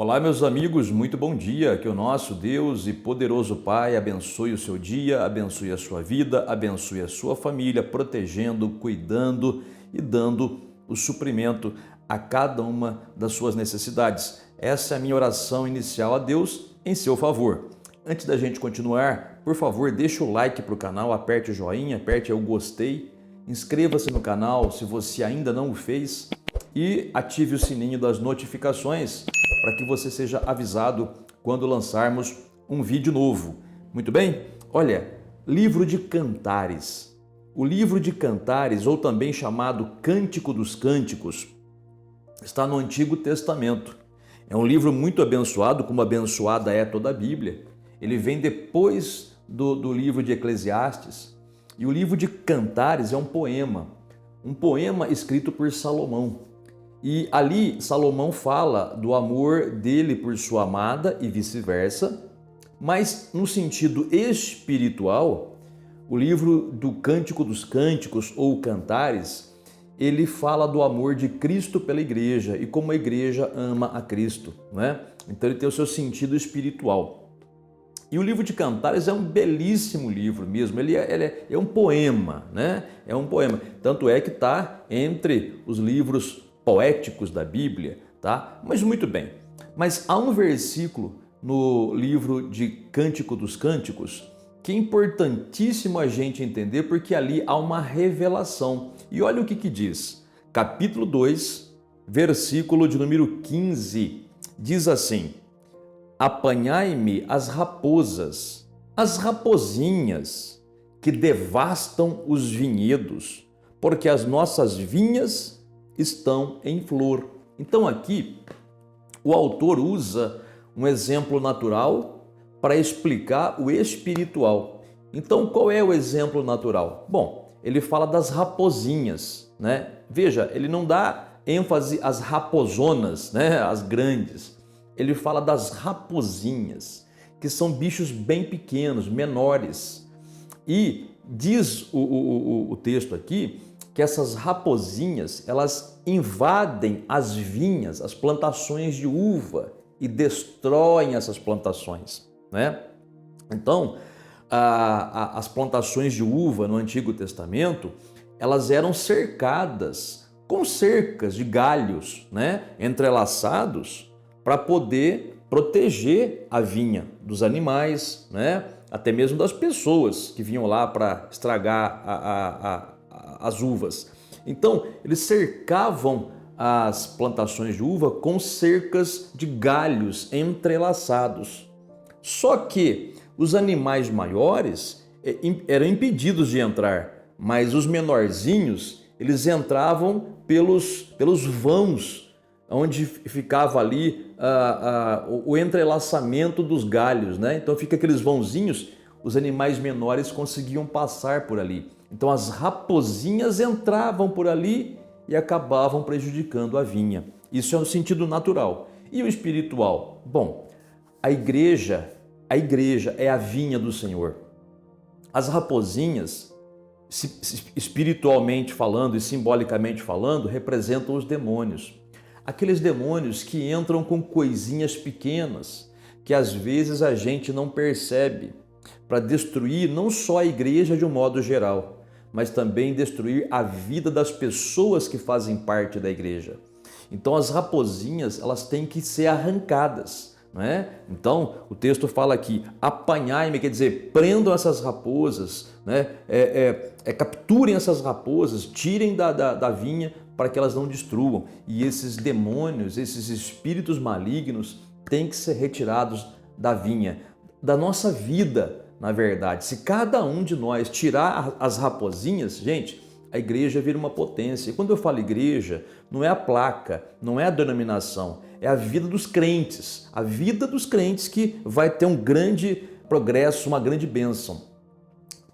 Olá, meus amigos, muito bom dia. Que o nosso Deus e poderoso Pai abençoe o seu dia, abençoe a sua vida, abençoe a sua família, protegendo, cuidando e dando o suprimento a cada uma das suas necessidades. Essa é a minha oração inicial a Deus em seu favor. Antes da gente continuar, por favor, deixe o like para o canal, aperte o joinha, aperte o gostei, inscreva-se no canal se você ainda não o fez e ative o sininho das notificações para que você seja avisado quando lançarmos um vídeo novo. Muito bem? Olha, livro de Cantares. O livro de Cantares, ou também chamado Cântico dos Cânticos, está no Antigo Testamento. É um livro muito abençoado, como abençoada é toda a Bíblia. Ele vem depois do livro de Eclesiastes. E o livro de Cantares é um poema escrito por Salomão. E ali Salomão fala do amor dele por sua amada e vice-versa, mas no sentido espiritual, o livro do Cântico dos Cânticos ou Cantares, ele fala do amor de Cristo pela igreja e como a igreja ama a Cristo, né? Então ele tem o seu sentido espiritual. E o livro de Cantares é um belíssimo livro mesmo, ele é um poema, né? É um poema, tanto é que está entre os livros poéticos da Bíblia, tá? Mas muito bem. Mas há um versículo no livro de Cântico dos Cânticos que é importantíssimo a gente entender porque ali há uma revelação. E olha o que diz. Capítulo 2, versículo de número 15, diz assim: Apanhai-me as raposas, as rapozinhas que devastam os vinhedos, porque as nossas vinhas estão em flor. Então aqui o autor usa um exemplo natural para explicar o espiritual. Então qual é o exemplo natural? Bom, ele fala das rapozinhas, né? Veja, ele não dá ênfase às raposonas, né? As grandes. Ele fala das rapozinhas, que são bichos bem pequenos, menores. E diz o texto aqui que essas rapozinhas, elas invadem as vinhas, as plantações de uva e destroem essas plantações, né? Então, as plantações de uva no Antigo Testamento, elas eram cercadas com cercas de galhos, né, entrelaçados para poder proteger a vinha dos animais, né, até mesmo das pessoas que vinham lá para estragar as uvas. Então, eles cercavam as plantações de uva com cercas de galhos entrelaçados. Só que os animais maiores eram impedidos de entrar, mas os menorzinhos, eles entravam pelos vãos, onde ficava ali o entrelaçamento dos galhos, né? Então fica aqueles vãozinhos, os animais menores conseguiam passar por ali. Então as rapozinhas entravam por ali e acabavam prejudicando a vinha. Isso é um sentido natural. E o espiritual? Bom, a igreja é a vinha do Senhor. As rapozinhas, espiritualmente falando e simbolicamente falando, representam os demônios. Aqueles demônios que entram com coisinhas pequenas, que às vezes a gente não percebe, para destruir não só a igreja de um modo geral, mas também destruir a vida das pessoas que fazem parte da igreja. Então as rapozinhas, elas têm que ser arrancadas, não é? Então o texto fala aqui, apanhai-me, quer dizer, prendam essas raposas, né? Capturem essas raposas, tirem da vinha para que elas não destruam. E esses demônios, esses espíritos malignos têm que ser retirados da vinha, da nossa vida. Na verdade, se cada um de nós tirar as rapozinhas, gente, a igreja vira uma potência. E quando eu falo igreja, não é a placa, não é a denominação, é a vida dos crentes. A vida dos crentes que vai ter um grande progresso, uma grande bênção.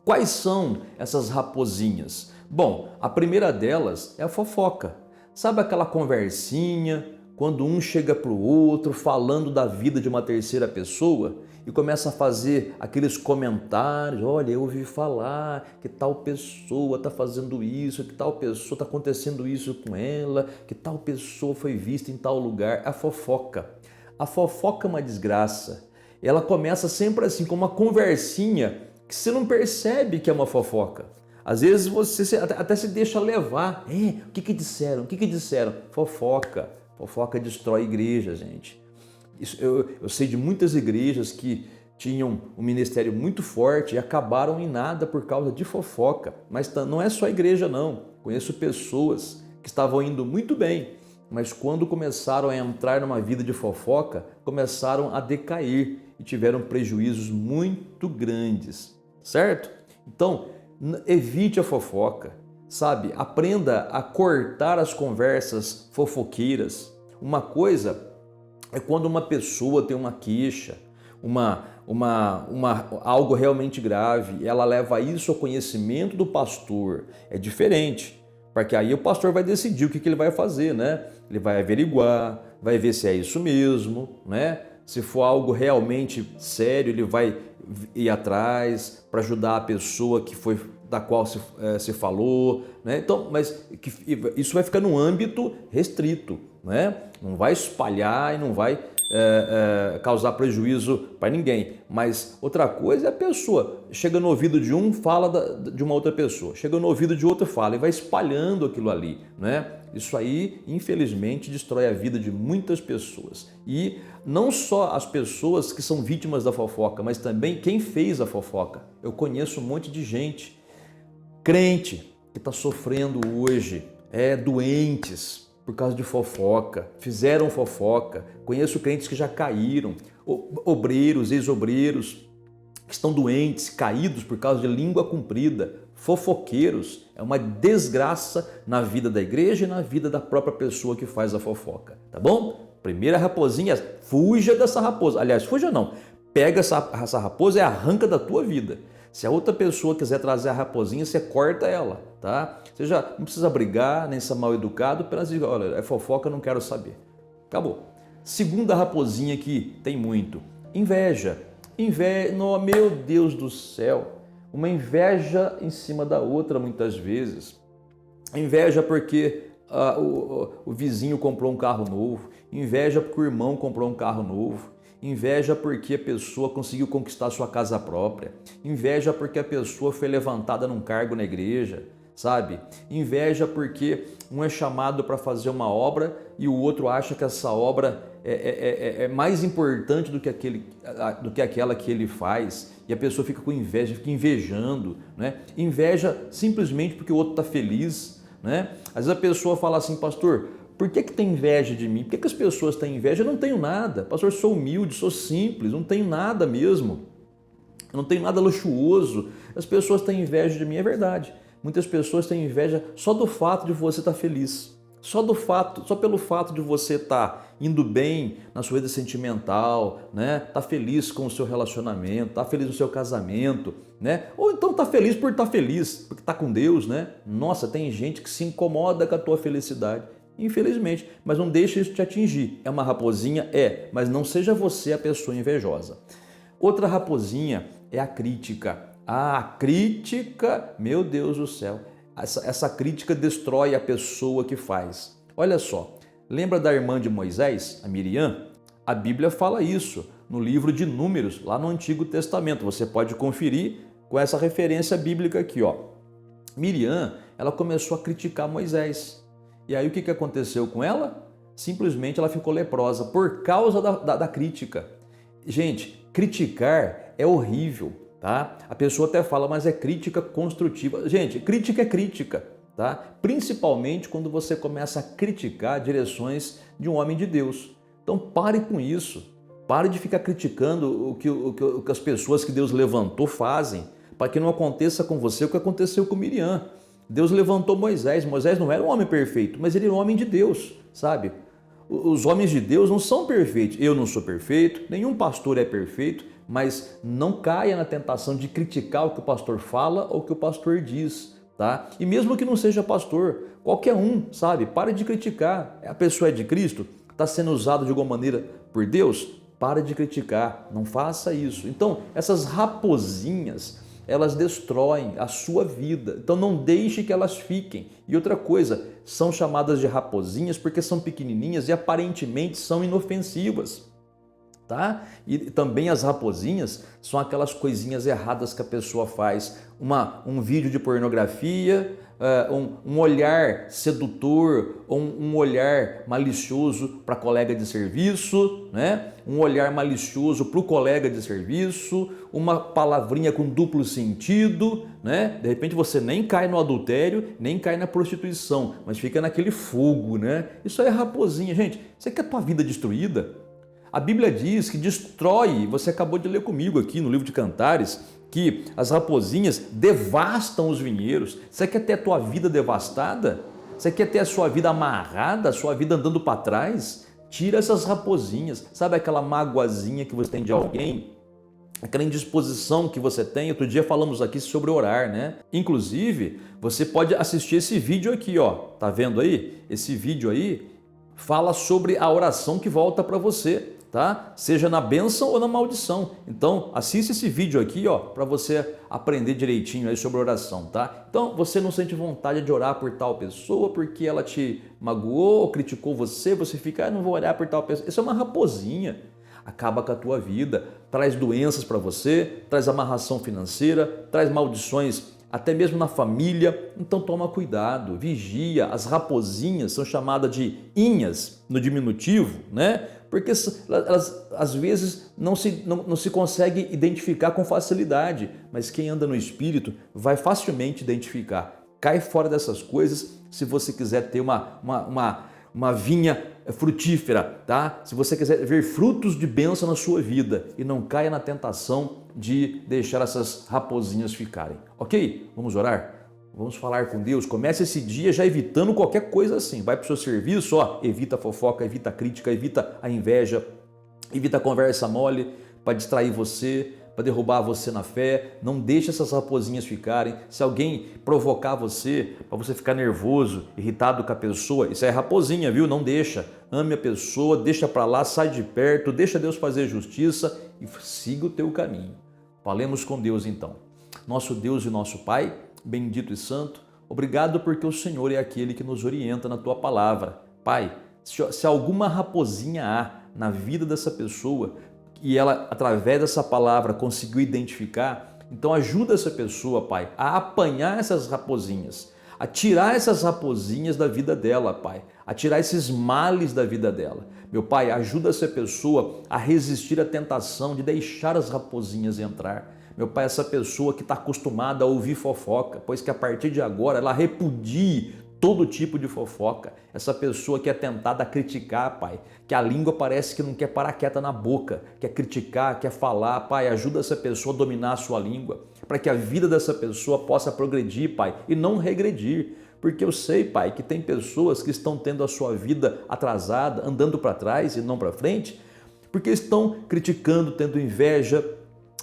Quais são essas rapozinhas? Bom, a primeira delas é a fofoca. Sabe aquela conversinha, quando um chega para o outro falando da vida de uma terceira pessoa e começa a fazer aqueles comentários, olha, eu ouvi falar que tal pessoa está fazendo isso, que tal pessoa está acontecendo isso com ela, que tal pessoa foi vista em tal lugar, a fofoca. A fofoca é uma desgraça. Ela começa sempre assim, com uma conversinha que você não percebe que é uma fofoca. Às vezes você até se deixa levar. O que disseram? O que disseram? Fofoca. Fofoca destrói igreja, gente. Eu sei de muitas igrejas que tinham um ministério muito forte e acabaram em nada por causa de fofoca. Mas não é só a igreja, não. Conheço pessoas que estavam indo muito bem, mas quando começaram a entrar numa vida de fofoca, começaram a decair e tiveram prejuízos muito grandes, certo? Então, evite a fofoca, sabe? Aprenda a cortar as conversas fofoqueiras. Uma coisa é quando uma pessoa tem uma queixa, algo realmente grave, ela leva isso ao conhecimento do pastor. É diferente, porque aí o pastor vai decidir o que ele vai fazer, né? Ele vai averiguar, vai ver se é isso mesmo, né? Se for algo realmente sério, ele vai ir atrás para ajudar a pessoa da qual se falou, né? Então, mas isso vai ficar num âmbito restrito, né? Não vai espalhar e não vai causar prejuízo para ninguém. Mas outra coisa é a pessoa chega no ouvido de um, fala de uma outra pessoa, chega no ouvido de outro, fala e vai espalhando aquilo ali, né? Isso aí, infelizmente, destrói a vida de muitas pessoas. E não só as pessoas que são vítimas da fofoca, mas também quem fez a fofoca. Eu conheço um monte de gente, crente, que está sofrendo hoje, doentes por causa de fofoca, fizeram fofoca. Conheço crentes que já caíram, obreiros, ex-obreiros, que estão doentes, caídos por causa de língua comprida, fofoqueiros. É uma desgraça na vida da igreja e na vida da própria pessoa que faz a fofoca, tá bom? Primeira raposinha, fuja dessa raposa. Aliás, fuja não, pega essa raposa e arranca da tua vida. Se a outra pessoa quiser trazer a raposinha, você corta ela, tá? Você já não precisa brigar, nem ser mal educado, apenas dizer, olha, é fofoca, não quero saber. Acabou. Segunda raposinha que tem muito, inveja. Não, meu Deus do céu, uma inveja em cima da outra muitas vezes. Inveja porque o vizinho comprou um carro novo, inveja porque o irmão comprou um carro novo, inveja porque a pessoa conseguiu conquistar sua casa própria, inveja porque a pessoa foi levantada num cargo na igreja, sabe? Inveja porque um é chamado para fazer uma obra e o outro acha que essa obra é mais importante do que aquela que ele faz, e a pessoa fica com inveja, fica invejando, né? Inveja simplesmente porque o outro está feliz, né? Às vezes a pessoa fala assim, pastor, por que tem inveja de mim? Por que as pessoas têm inveja? Eu não tenho nada, pastor, sou humilde, sou simples, não tenho nada mesmo, eu não tenho nada luxuoso, as pessoas têm inveja de mim, é verdade. Muitas pessoas têm inveja só do fato de você estar feliz. Só pelo fato de você estar indo bem na sua vida sentimental, né? Tá feliz com o seu relacionamento, tá feliz no seu casamento, né? Ou então tá feliz por estar feliz, porque tá com Deus, né? Nossa, tem gente que se incomoda com a tua felicidade, infelizmente, mas não deixa isso te atingir. É uma raposinha? É, mas não seja você a pessoa invejosa. Outra raposinha é a crítica. A crítica, meu Deus do céu, essa crítica destrói a pessoa que faz. Olha só, lembra da irmã de Moisés, a Miriam? A Bíblia fala isso no livro de Números, lá no Antigo Testamento. Você pode conferir com essa referência bíblica aqui, ó. Miriam, ela começou a criticar Moisés. E aí o que aconteceu com ela? Simplesmente ela ficou leprosa por causa da crítica. Gente, criticar é horrível. Tá? A pessoa até fala, mas é crítica construtiva. Gente, crítica é crítica, tá? Principalmente quando você começa a criticar direções de um homem de Deus. Então pare com isso. Pare de ficar criticando o que as pessoas que Deus levantou fazem, para que não aconteça com você o que aconteceu com Miriam. Deus levantou Moisés. Moisés não era um homem perfeito, mas ele era um homem de Deus, sabe? Os homens de Deus não são perfeitos. Eu não sou perfeito, nenhum pastor é perfeito, mas não caia na tentação de criticar o que o pastor fala ou o que o pastor diz, tá? E mesmo que não seja pastor, qualquer um, sabe? Pare de criticar. A pessoa é de Cristo, está sendo usada de alguma maneira por Deus? Pare de criticar, não faça isso. Então, essas raposinhas, elas destroem a sua vida, então não deixe que elas fiquem. E outra coisa, são chamadas de raposinhas porque são pequenininhas e aparentemente são inofensivas. tá? E também as raposinhas são aquelas coisinhas erradas que a pessoa faz. Um vídeo de pornografia, um olhar sedutor, ou um olhar malicioso para colega de serviço, né? Um olhar malicioso para o colega de serviço, uma palavrinha com duplo sentido, né? De repente você nem cai no adultério, nem cai na prostituição, mas fica naquele fogo, né? Isso aí é raposinha, gente. Você quer a tua vida destruída? A Bíblia diz que destrói, você acabou de ler comigo aqui no livro de Cantares, que as raposinhas devastam os vinheiros. Você quer ter a tua vida devastada? Você quer ter a sua vida amarrada, a sua vida andando para trás? Tira essas raposinhas. Sabe aquela magoazinha que você tem de alguém? Aquela indisposição que você tem. Outro dia falamos aqui sobre orar, né? Inclusive, você pode assistir esse vídeo aqui, ó. Tá vendo aí? Esse vídeo aí fala sobre a oração que volta para você. Tá? Seja na bênção ou na maldição. Então, assista esse vídeo aqui, ó, para você aprender direitinho aí sobre oração, tá? Então, você não sente vontade de orar por tal pessoa porque ela te magoou ou criticou você, você fica, não vou orar por tal pessoa. Isso é uma raposinha. Acaba com a tua vida, traz doenças para você, traz amarração financeira, traz maldições até mesmo na família. Então toma cuidado, vigia. As raposinhas são chamadas de inhas no diminutivo, né? Porque elas às vezes não se consegue identificar com facilidade, mas quem anda no espírito vai facilmente identificar. Cai fora dessas coisas se você quiser ter uma vinha frutífera, tá? Se você quiser ver frutos de bênção na sua vida e não caia na tentação de deixar essas raposinhas ficarem, ok? Vamos orar? Vamos falar com Deus. Comece esse dia já evitando qualquer coisa assim. Vai para o seu serviço, ó, evita a fofoca, evita a crítica, evita a inveja, evita a conversa mole para distrair você, para derrubar você na fé. Não deixe essas raposinhas ficarem. Se alguém provocar você, para você ficar nervoso, irritado com a pessoa, isso é raposinha, viu? Não deixa. Ame a pessoa, deixa para lá, sai de perto, deixa Deus fazer justiça e siga o teu caminho. Falemos com Deus então. Nosso Deus e nosso Pai, bendito e santo, obrigado porque o Senhor é aquele que nos orienta na tua palavra. Pai, se alguma raposinha há na vida dessa pessoa e ela, através dessa palavra, conseguiu identificar, então ajuda essa pessoa, Pai, a apanhar essas raposinhas, a tirar essas raposinhas da vida dela, Pai, a tirar esses males da vida dela. Meu Pai, ajuda essa pessoa a resistir à tentação de deixar as raposinhas entrar. Meu Pai, essa pessoa que está acostumada a ouvir fofoca, pois que a partir de agora ela repudie todo tipo de fofoca. Essa pessoa que é tentada a criticar, Pai, que a língua parece que não quer parar quieta na boca, quer criticar, quer falar. Pai, ajuda essa pessoa a dominar a sua língua, para que a vida dessa pessoa possa progredir, Pai, e não regredir. Porque eu sei, Pai, que tem pessoas que estão tendo a sua vida atrasada, andando para trás e não para frente, porque estão criticando, tendo inveja,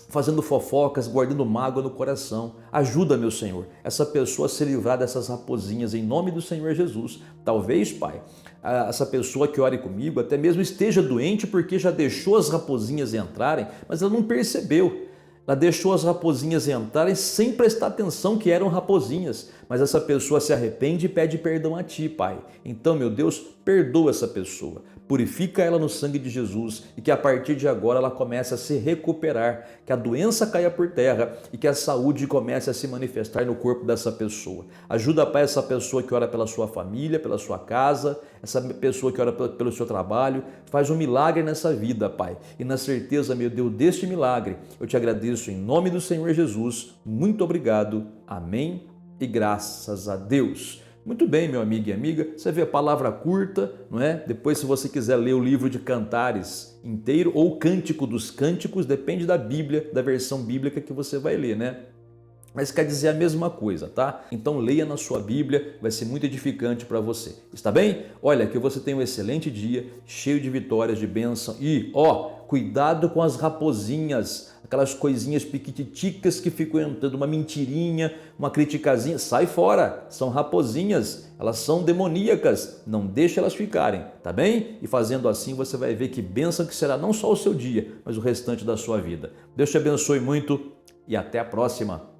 fazendo fofocas, guardando mágoa no coração. Ajuda, meu Senhor, essa pessoa a se livrar dessas raposinhas em nome do Senhor Jesus. Talvez, Pai, essa pessoa que ore comigo até mesmo esteja doente porque já deixou as raposinhas entrarem, mas ela não percebeu. Ela deixou as raposinhas entrarem sem prestar atenção que eram raposinhas, mas essa pessoa se arrepende e pede perdão a Ti, Pai. Então, meu Deus, perdoa essa pessoa, purifica ela no sangue de Jesus e que a partir de agora ela comece a se recuperar, que a doença caia por terra e que a saúde comece a se manifestar no corpo dessa pessoa. Ajuda, Pai, essa pessoa que ora pela sua família, pela sua casa, essa pessoa que ora pelo seu trabalho, faz um milagre nessa vida, Pai. E na certeza, meu Deus, deste milagre, eu te agradeço em nome do Senhor Jesus. Muito obrigado. Amém e graças a Deus. Muito bem, meu amigo e amiga, você vê a palavra curta, não é? Depois, se você quiser ler o livro de Cantares inteiro ou Cântico dos Cânticos, depende da Bíblia, da versão bíblica que você vai ler, né? Mas quer dizer a mesma coisa, tá? Então leia na sua Bíblia, vai ser muito edificante para você. Está bem? Olha, que você tenha um excelente dia, cheio de vitórias, de bênção e, cuidado com as raposinhas, aquelas coisinhas piquititicas que ficam entrando, uma mentirinha, uma criticazinha, sai fora, são raposinhas, elas são demoníacas, não deixe elas ficarem, tá bem? E fazendo assim você vai ver que bênção que será não só o seu dia, mas o restante da sua vida. Deus te abençoe muito e até a próxima.